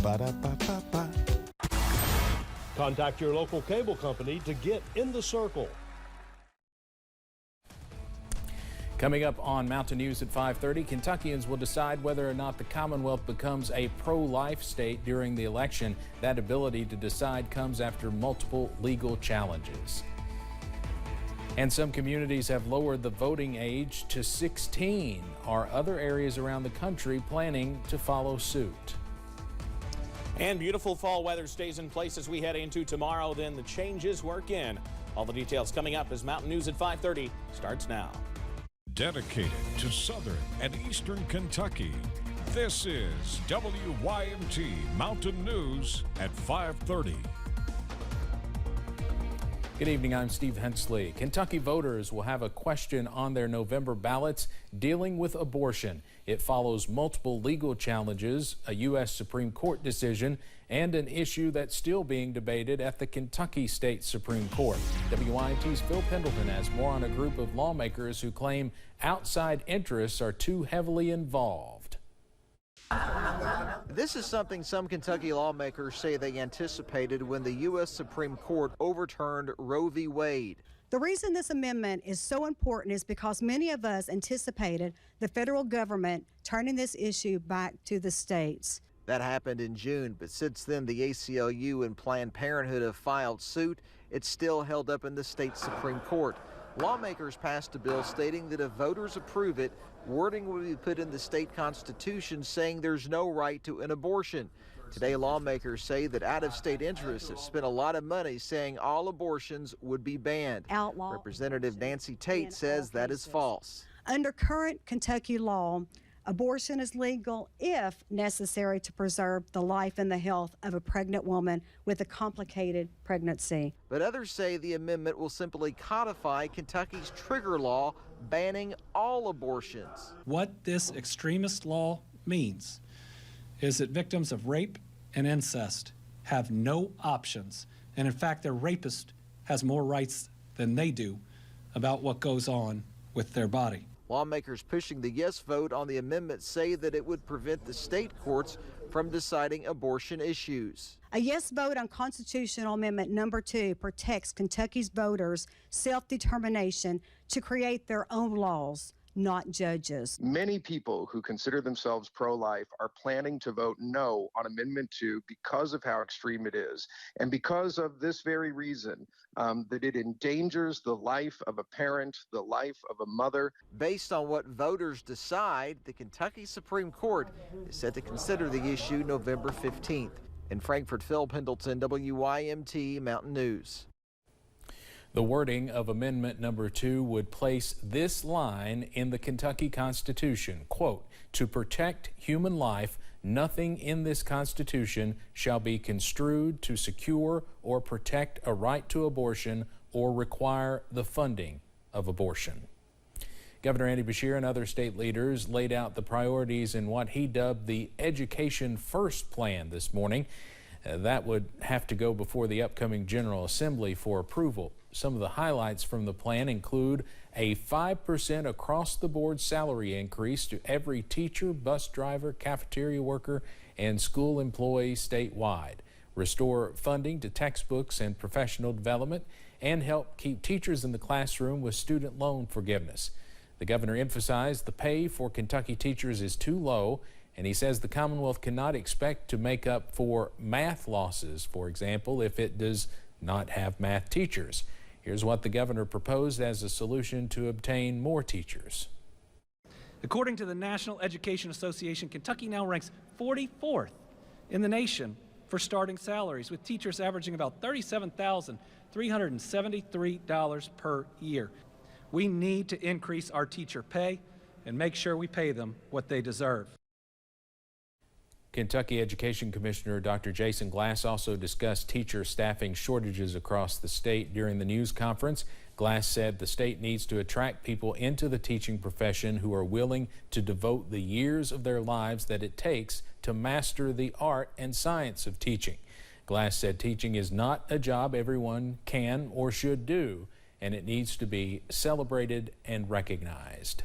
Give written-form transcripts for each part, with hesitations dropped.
Ba-da-ba-ba-ba. Contact your local cable company to get in the circle. Coming up on Mountain News at 5:30, Kentuckians will decide whether or not the Commonwealth becomes a pro-life state during the election. That ability to decide comes after multiple legal challenges. And some communities have lowered the voting age to 16. Are other areas around the country planning to follow suit? And beautiful fall weather stays in place as we head into tomorrow. Then the changes work in. All the details coming up as Mountain News at 5:30 starts now. Dedicated to Southern and Eastern Kentucky, this is WYMT Mountain News at 5:30. Good evening, I'm Steve Hensley. Kentucky voters will have a question on their November ballots dealing with abortion. It follows multiple legal challenges, a U.S. Supreme Court decision, and an issue that's still being debated at the Kentucky State Supreme Court. WYMT's Phil Pendleton has more on a group of lawmakers who claim outside interests are too heavily involved. This is something some Kentucky lawmakers say they anticipated when the U.S. Supreme Court overturned Roe v. Wade. The reason this amendment is so important is because many of us anticipated the federal government turning this issue back to the states. That happened in June, but since then the ACLU and Planned Parenthood have filed suit. It's still held up in the state Supreme Court. Lawmakers passed a bill stating that if voters approve it, wording will be put in the state constitution saying there's no right to an abortion. Today, lawmakers say that out-of-state interests have spent a lot of money saying all abortions would be banned. Outlaw Representative Nancy Tate says that is false. Under current Kentucky law, abortion is legal if necessary to preserve the life and the health of a pregnant woman with a complicated pregnancy. But others say the amendment will simply codify Kentucky's trigger law banning all abortions. What this extremist law means is that victims of rape and incest have no options, and in fact their rapist has more rights than they do about what goes on with their body. Lawmakers pushing the yes vote on the amendment say that it would prevent the state courts from deciding abortion issues. A yes vote on constitutional amendment number 2 protects Kentucky's voters' self-determination to create their own laws, not judges. Many people who consider themselves pro-life are planning to vote no on Amendment 2 because of how extreme it is, and because of this very reason, that it endangers the life of a parent, the life of a mother. Based on what voters decide, the Kentucky Supreme Court is set to consider the issue November 15th. In Frankfort, Phil Pendleton, WYMT Mountain News. The wording of Amendment number 2 would place this line in the Kentucky Constitution, quote, "To protect human life, nothing in this Constitution shall be construed to secure or protect a right to abortion or require the funding of abortion." Governor Andy Beshear and other state leaders laid out the priorities in what he dubbed the Education First plan this morning. That would have to go before the upcoming General Assembly for approval. Some of the highlights from the plan include a 5% across-the-board salary increase to every teacher, bus driver, cafeteria worker, and school employee statewide, restore funding to textbooks and professional development, and help keep teachers in the classroom with student loan forgiveness. The governor emphasized the pay for Kentucky teachers is too low, and he says the Commonwealth cannot expect to make up for math losses, for example, if it does not have math teachers. Here's what the governor proposed as a solution to obtain more teachers. According to the National Education Association, Kentucky now ranks 44th in the nation for starting salaries, with teachers averaging about $37,373 per year. We need to increase our teacher pay and make sure we pay them what they deserve. Kentucky Education Commissioner Dr. Jason Glass also discussed teacher staffing shortages across the state during the news conference. Glass said the state needs to attract people into the teaching profession who are willing to devote the years of their lives that it takes to master the art and science of teaching. Glass said teaching is not a job everyone can or should do, and it needs to be celebrated and recognized.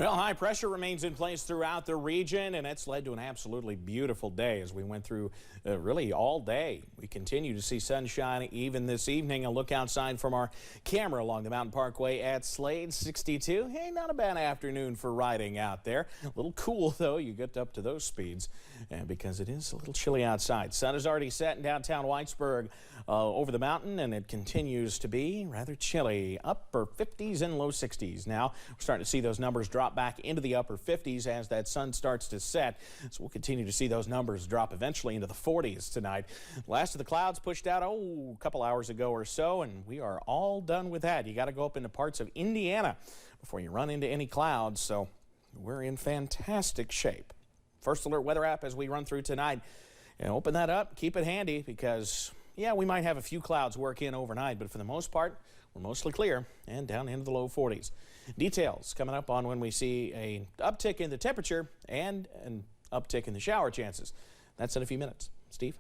Well, high pressure remains in place throughout the region, and it's led to an absolutely beautiful day as we went through really all day. We continue to see sunshine even this evening. A look outside from our camera along the Mountain Parkway at Slade, 62. Hey, not a bad afternoon for riding out there. A little cool, though. You get up to those speeds because it is a little chilly outside. Sun has already set in downtown Whitesburg over the mountain, and it continues to be rather chilly. Upper 50s and low 60s. Now we're starting to see those numbers drop back into the upper 50s as that sun starts to set. So we'll continue to see those numbers drop eventually into the 40s tonight. Last of the clouds pushed out a couple hours ago or so, and we are all done with that. You got to go up into parts of Indiana before you run into any clouds. So we're in fantastic shape. First Alert weather app as we run through tonight. And open that up, keep it handy because, yeah, we might have a few clouds work in overnight, but for the most part, we're mostly clear and down into the low 40s. Details coming up on when we see an uptick in the temperature and an uptick in the shower chances. That's in a few minutes. Steve?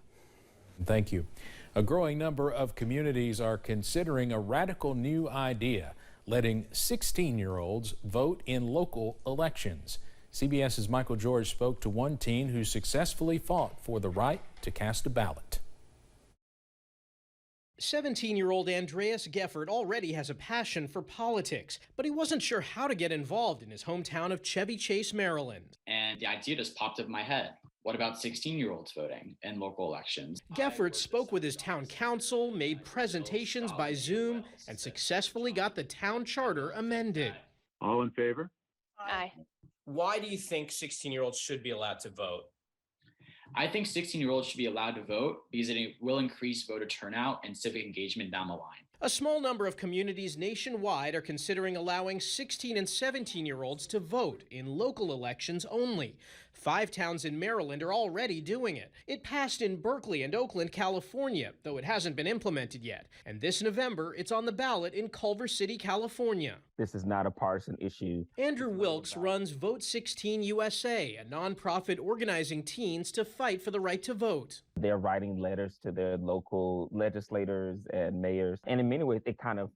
Thank you. A growing number of communities are considering a radical new idea, letting 16-year-olds vote in local elections. CBS's Michael George spoke to one teen who successfully fought for the right to cast a ballot. 17-year-old Andreas Geffert already has a passion for politics, but he wasn't sure how to get involved in his hometown of Chevy Chase, Maryland. And the idea just popped up in my head. What about 16-year-olds voting in local elections? Geffert spoke with his town council, made presentations by Zoom, and successfully got the town charter amended. All in favor? Aye. Why do you think 16-year-olds should be allowed to vote? I think 16-year-olds should be allowed to vote because it will increase voter turnout and civic engagement down the line. A small number of communities nationwide are considering allowing 16 and 17-year-olds to vote in local elections only. 5 towns in Maryland are already doing it. It passed in Berkeley and Oakland, California, though it hasn't been implemented yet. And this November, it's on the ballot in Culver City, California. This is not a partisan issue. Andrew Wilkes runs Vote 16 USA, a nonprofit organizing teens to fight for the right to vote. They're writing letters to their local legislators and mayors. And in many ways, it kind of,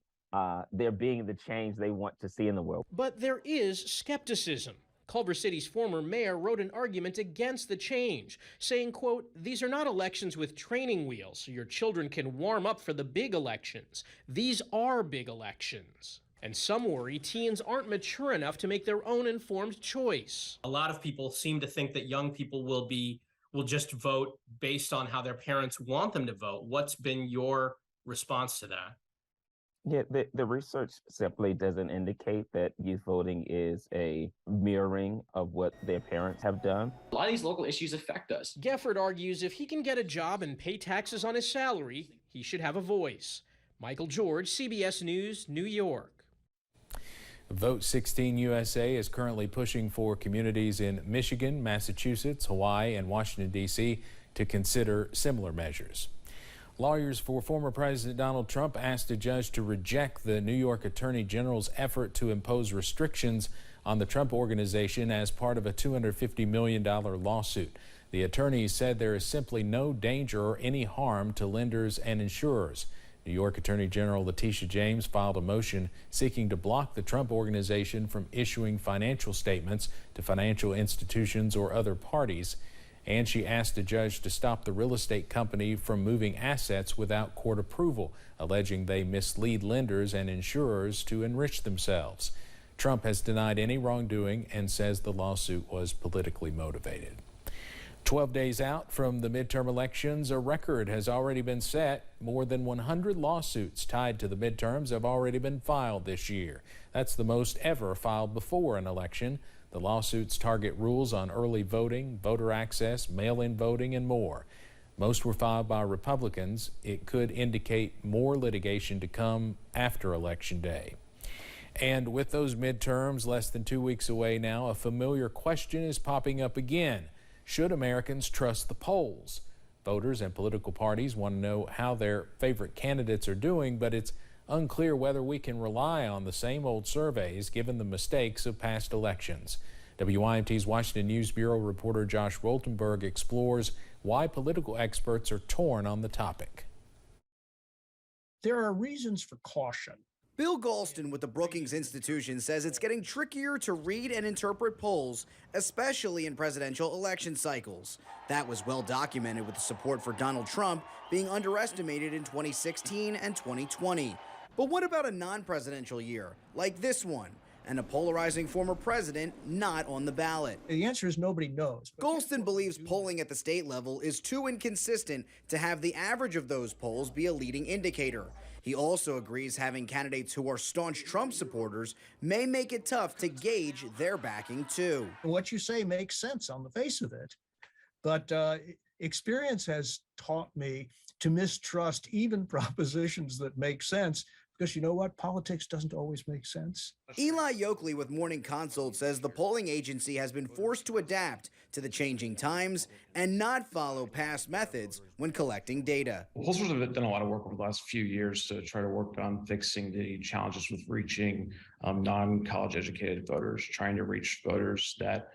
they're being the change they want to see in the world. But there is skepticism. Culver City's former mayor wrote an argument against the change, saying, quote, "These are not elections with training wheels, so your children can warm up for the big elections. These are big elections." And some worry teens aren't mature enough to make their own informed choice. A lot of people seem to think that young people will just vote based on how their parents want them to vote. What's been your response to that? Yeah, the research simply doesn't indicate that youth voting is a mirroring of what their parents have done. A lot of these local issues affect us. Geffert argues if he can get a job and pay taxes on his salary, he should have a voice. Michael George, CBS News, New York. Vote 16 USA is currently pushing for communities in Michigan, Massachusetts, Hawaii, and Washington, D.C. to consider similar measures. Lawyers for former President Donald Trump asked a judge to reject the New York Attorney General's effort to impose restrictions on the Trump Organization as part of a $250 million lawsuit. The attorneys said there is simply no danger or any harm to lenders and insurers. New York Attorney General Letitia James filed a motion seeking to block the Trump Organization from issuing financial statements to financial institutions or other parties. And she asked a judge to stop the real estate company from moving assets without court approval, alleging they mislead lenders and insurers to enrich themselves. Trump has denied any wrongdoing and says the lawsuit was politically motivated. 12 days out from the midterm elections, a record has already been set. More than 100 lawsuits tied to the midterms have already been filed this year. That's the most ever filed before an election. The lawsuits target rules on early voting, voter access, mail-in voting, and more. Most were filed by Republicans. It could indicate more litigation to come after Election Day. And with those midterms less than 2 weeks away now, a familiar question is popping up again. Should Americans trust the polls? Voters and political parties want to know how their favorite candidates are doing, but it's unclear whether we can rely on the same old surveys given the mistakes of past elections. WYMT's Washington News Bureau reporter Josh Roltenberg explores why political experts are torn on the topic. There are reasons for caution. Bill Galston with the Brookings Institution says it's getting trickier to read and interpret polls, especially in presidential election cycles. That was well documented with the support for Donald Trump being underestimated in 2016 and 2020. But what about a non-presidential year, like this one, and a polarizing former president not on the ballot? The answer is nobody knows. Galston believes polling at the state level is too inconsistent to have the average of those polls be a leading indicator. He also agrees having candidates who are staunch Trump supporters may make it tough to gauge their backing too. What you say makes sense on the face of it, but experience has taught me to mistrust even propositions that make sense, because you know what? Politics doesn't always make sense. Eli Yoakley with Morning Consult says the polling agency has been forced to adapt to the changing times and not follow past methods when collecting data. Pollsters have done a lot of work over the last few years to try to work on fixing the challenges with reaching non-college educated voters, trying to reach voters that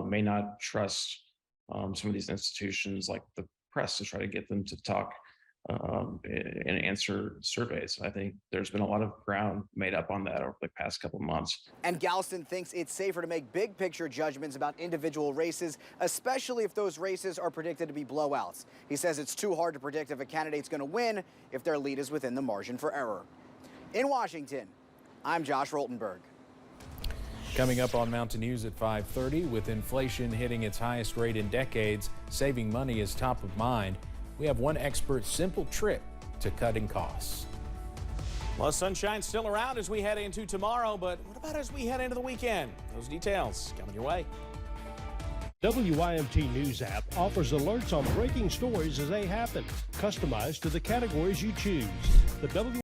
may not trust some of these institutions like the press to try to get them to talk and answer surveys. I think there's been a lot of ground made up on that over the past couple of months. And Galston thinks it's safer to make big picture judgments about individual races, especially if those races are predicted to be blowouts. He says it's too hard to predict if a candidate's going to win if their lead is within the margin for error. In Washington, I'm Josh Roltenberg. Coming up on Mountain News at 5:30, with inflation hitting its highest rate in decades, saving money is top of mind. We have one expert's simple trick to cutting costs. Well, sunshine's still around as we head into tomorrow, but what about as we head into the weekend? Those details coming your way. WYMT News app offers alerts on breaking stories as they happen, customized to the categories you choose. The